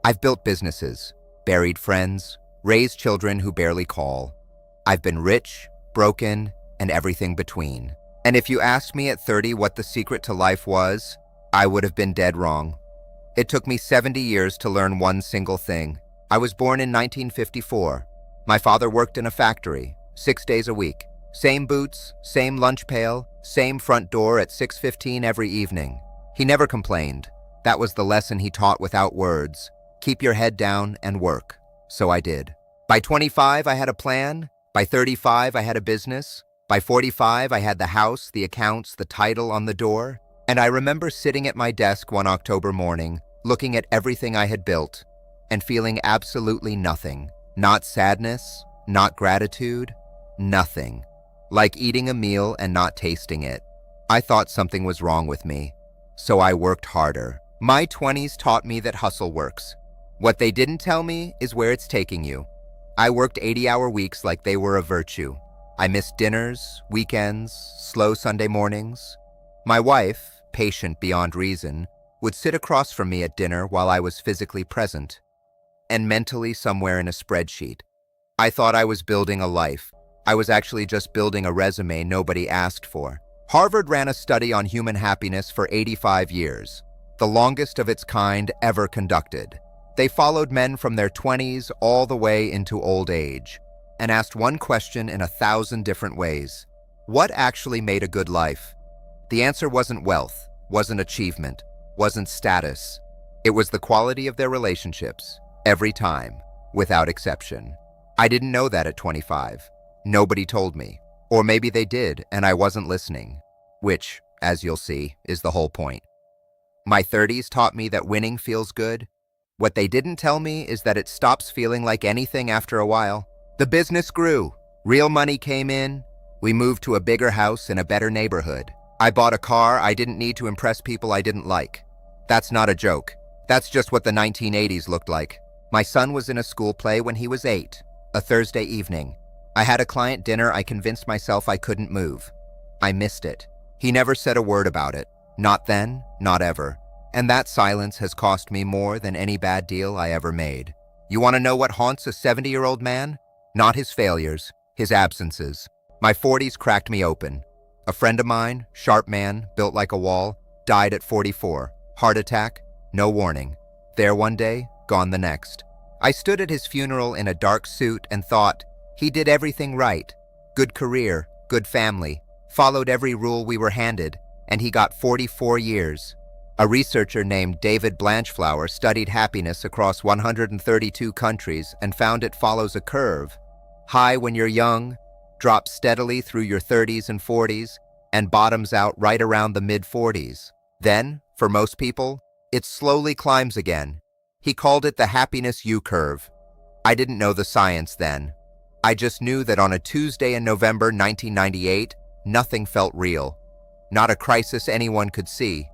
I've built businesses, buried friends, raised children who barely call. I've been rich, broken, and everything between. And if you asked me at 30 what the secret to life was, I would have been dead wrong. It took me 70 years to learn one single thing. I was born in 1954. My father worked in a factory, 6 days a week. Same boots, same lunch pail, same front door at 6:15 every evening. He never complained. That was the lesson he taught without words. Keep your head down and work. So I did. By 25, I had a plan. By 35, I had a business. By 45, I had the house, the accounts, the title on the door. And I remember sitting at my desk one October morning, looking at everything I had built, and feeling absolutely nothing. Not sadness, not gratitude, nothing. Like eating a meal and not tasting it. I thought something was wrong with me, so I worked harder. My 20s taught me that hustle works. What they didn't tell me is where it's taking you. I worked 80-hour weeks like they were a virtue. I missed dinners, weekends, slow Sunday mornings. My wife, patient beyond reason, would sit across from me at dinner while I was physically present, and mentally somewhere in a spreadsheet. I thought I was building a life. I was actually just building a resume nobody asked for. Harvard ran a study on human happiness for 85 years, the longest of its kind ever conducted. They followed men from their 20s all the way into old age and asked one question in 1,000 different ways. What actually made a good life? The answer wasn't wealth, wasn't achievement, wasn't status. It was the quality of their relationships, every time, without exception. I didn't know that at 25. Nobody told me. Or maybe they did, and I wasn't listening. Which, as you'll see, is the whole point. My 30s taught me that winning feels good. What they didn't tell me is that it stops feeling like anything after a while. The business grew. Real money came in. We moved to a bigger house in a better neighborhood. I bought a car I didn't need to impress people I didn't like. That's not a joke. That's just what the 1980s looked like. My son was in a school play when he was 8, a Thursday evening. I had a client dinner I convinced myself I couldn't move. I missed it. He never said a word about it. Not then, not ever. And that silence has cost me more than any bad deal I ever made. You want to know what haunts a 70-year-old man? Not his failures, his absences. My 40s cracked me open. A friend of mine, sharp man, built like a wall, died at 44. Heart attack, no warning. There one day, gone the next. I stood at his funeral in a dark suit and thought, he did everything right. Good career, good family, followed every rule we were handed, and he got 44 years. A researcher named David Blanchflower studied happiness across 132 countries and found it follows a curve. High when you're young, drops steadily through your 30s and 40s, and bottoms out right around the mid-40s. Then, for most people, it slowly climbs again. He called it the happiness U-curve. I didn't know the science then. I just knew that on a Tuesday in November 1998, nothing felt real. Not a crisis anyone could see.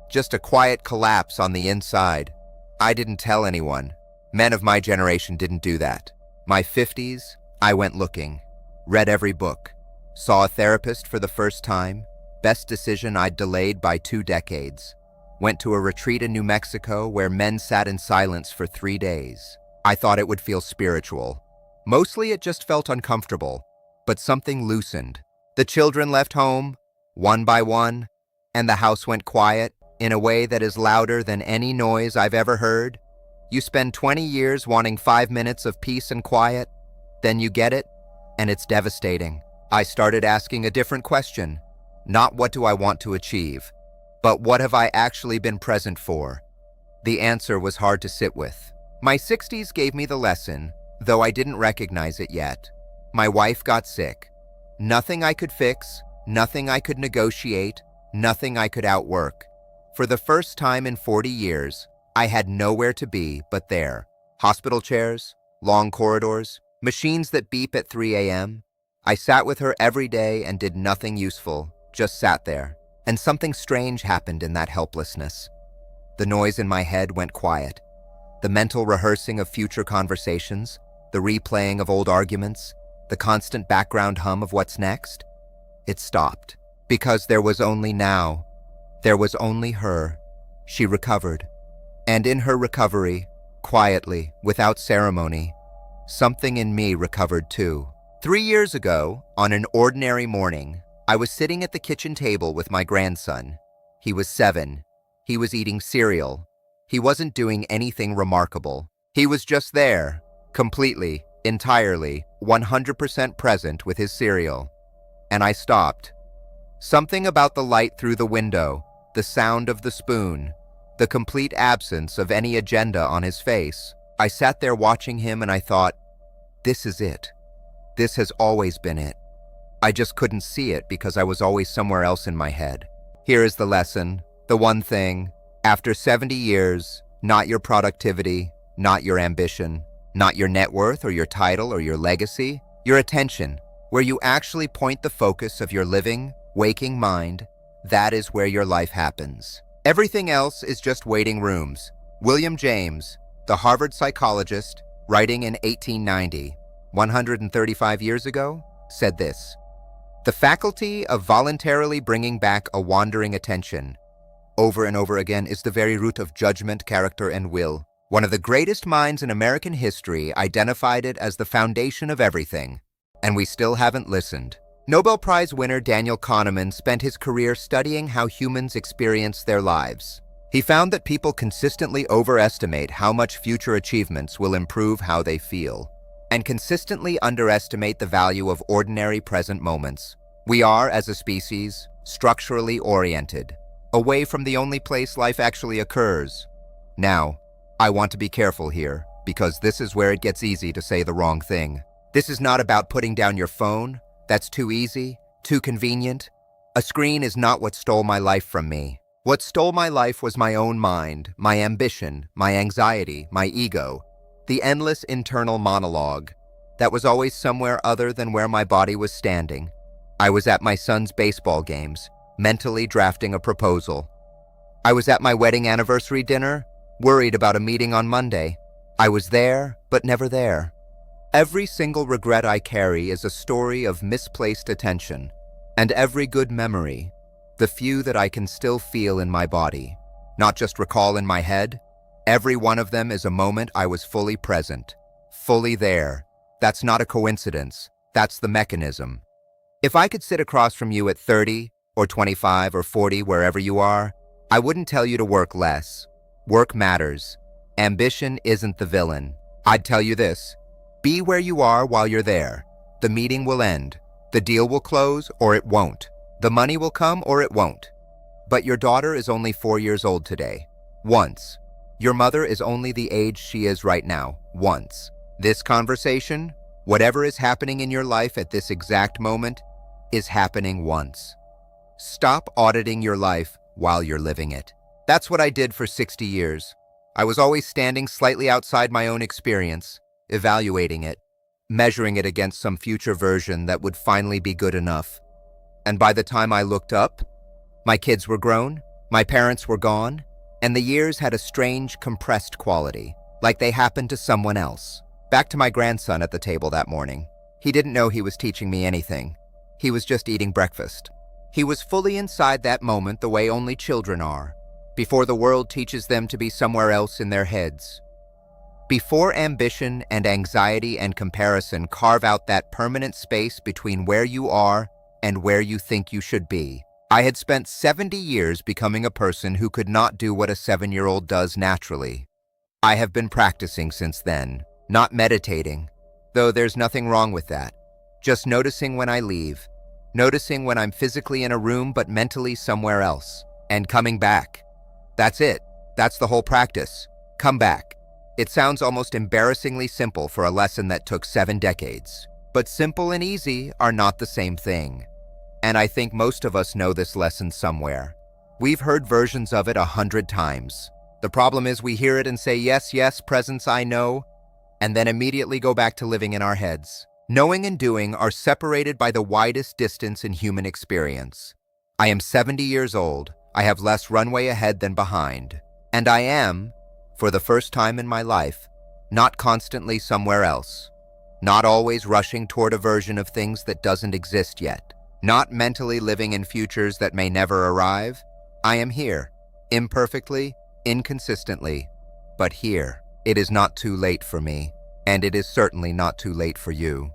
Just a quiet collapse on the inside. I didn't tell anyone. Men of my generation didn't do that. My 50s, I went looking. Read every book. Saw a therapist for the first time. Best decision I'd delayed by 2 decades. Went to a retreat in New Mexico where men sat in silence for 3 days. I thought it would feel spiritual. Mostly it just felt uncomfortable, but something loosened. The children left home, one by one, and the house went quiet in a way that is louder than any noise I've ever heard. You spend 20 years wanting 5 minutes of peace and quiet, then you get it, and it's devastating. I started asking a different question. Not what do I want to achieve, but what have I actually been present for? The answer was hard to sit with. My 60s gave me the lesson, though I didn't recognize it yet. My wife got sick. Nothing I could fix, nothing I could negotiate, nothing I could outwork. For the first time in 40 years, I had nowhere to be but there. Hospital chairs, long corridors, machines that beep at 3 a.m. I sat with her every day and did nothing useful, just sat there. And something strange happened in that helplessness. The noise in my head went quiet. The mental rehearsing of future conversations, the replaying of old arguments, the constant background hum of what's next. It stopped. Because there was only now. There was only her. She recovered. And in her recovery, quietly, without ceremony. Something in me recovered too. 3 years ago, on an ordinary morning, I was sitting at the kitchen table with my grandson. He was 7. He was eating cereal. He wasn't doing anything remarkable. He was just there, completely, entirely, 100% present with his cereal. And I stopped. Something about the light through the window, the sound of the spoon, the complete absence of any agenda on his face. I sat there watching him and I thought, this is it. This has always been it. I just couldn't see it because I was always somewhere else in my head. Here is the lesson, the one thing. After 70 years, not your productivity, not your ambition, not your net worth or your title or your legacy, your attention, where you actually point the focus of your living, waking mind, that is where your life happens. Everything else is just waiting rooms. William James, the Harvard psychologist, writing in 1890, 135 years ago, said this: "The faculty of voluntarily bringing back a wandering attention over and over again is the very root of judgment, character, and will. One of the greatest minds in American history identified it as the foundation of everything, and we still haven't listened." Nobel Prize winner Daniel Kahneman spent his career studying how humans experience their lives. He found that people consistently overestimate how much future achievements will improve how they feel, and consistently underestimate the value of ordinary present moments. We are, as a species, structurally oriented, away from the only place life actually occurs. Now, I want to be careful here, because this is where it gets easy to say the wrong thing. This is not about putting down your phone. That's too easy, too convenient. A screen is not what stole my life from me. What stole my life was my own mind, my ambition, my anxiety, my ego, the endless internal monologue that was always somewhere other than where my body was standing. I was at my son's baseball games, mentally drafting a proposal. I was at my wedding anniversary dinner, worried about a meeting on Monday. I was there, but never there. Every single regret I carry is a story of misplaced attention, and every good memory, the few that I can still feel in my body, not just recall in my head, every one of them is a moment I was fully present, fully there. That's not a coincidence. That's the mechanism. If I could sit across from you at 30 or 25 or 40, wherever you are, I wouldn't tell you to work less. Work matters. Ambition isn't the villain. I'd tell you this: be where you are while you're there. The meeting will end. The deal will close or it won't. The money will come or it won't. But your daughter is only 4 years old today. Once. Your mother is only the age she is right now. Once. This conversation, whatever is happening in your life at this exact moment, is happening once. Stop auditing your life while you're living it. That's what I did for 60 years. I was always standing slightly outside my own experience, evaluating it, measuring it against some future version that would finally be good enough. And by the time I looked up, my kids were grown, my parents were gone, and the years had a strange, compressed quality, like they happened to someone else. Back to my grandson at the table that morning. He didn't know he was teaching me anything. He was just eating breakfast. He was fully inside that moment the way only children are, before the world teaches them to be somewhere else in their heads. Before ambition and anxiety and comparison carve out that permanent space between where you are and where you think you should be. I had spent 70 years becoming a person who could not do what a 7-year-old does naturally. I have been practicing since then, not meditating, though there's nothing wrong with that. Just noticing when I leave, noticing when I'm physically in a room but mentally somewhere else, and coming back. That's it. That's the whole practice. Come back. It sounds almost embarrassingly simple for a lesson that took 7 decades. But simple and easy are not the same thing. And I think most of us know this lesson somewhere. We've heard versions of it 100 times. The problem is we hear it and say, yes, yes, presence, I know, and then immediately go back to living in our heads. Knowing and doing are separated by the widest distance in human experience. I am 70 years old. I have less runway ahead than behind. And I am, for the first time in my life, not constantly somewhere else. Not always rushing toward a version of things that doesn't exist yet. Not mentally living in futures that may never arrive. I am here, imperfectly, inconsistently, but here. It is not too late for me, and it is certainly not too late for you.